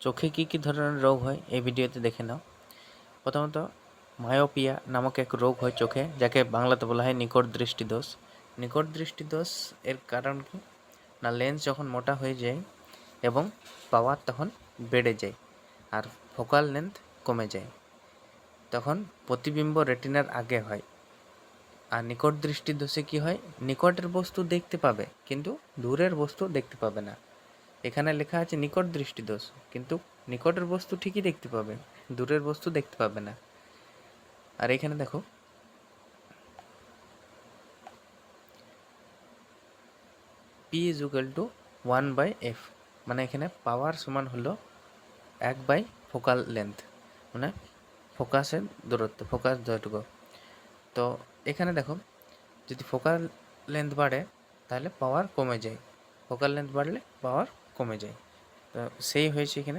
চোখে কী কী ধরনের রোগ হয় এই ভিডিওতে দেখে নাও। প্রথমত মায়োপিয়া নামক এক রোগ হয় চোখে, যাকে বাংলাতে বলা হয় নিকট দৃষ্টিদোষ। নিকট দৃষ্টিদোষ এর কারণ কি না, লেন্স যখন মোটা হয়ে যায় এবং পাওয়ার তখন বেড়ে যায় আর ফোকাল লেন্থ কমে যায়, তখন প্রতিবিম্ব রেটিনার আগে হয়। আর নিকট দৃষ্টিদোষে কি হয়, নিকটের বস্তু দেখতে পাবে কিন্তু দূরের বস্তু দেখতে পাবে না। এখানে লেখা আছে নিকট দৃষ্টিদোষ, কিন্তু নিকটের বস্তু ঠিকই দেখতে পাবে, দূরের বস্তু দেখতে পাবে না। আর এখানে দেখো P = 1/f, মানে এখানে পাওয়ার সমান হলো 1/, ফোকাল লেন্থ, মানে ফোকাসের দূরত্ব, ফোকাস যতটুকু। তো এখানে দেখো, যদি ফোকাল লেন্থ বাড়ে তাহলে পাওয়ার কমে যায়, ফোকাল লেন্থ বাড়লে পাওয়ার কমে যায়। তো সেই হয়েছে এখানে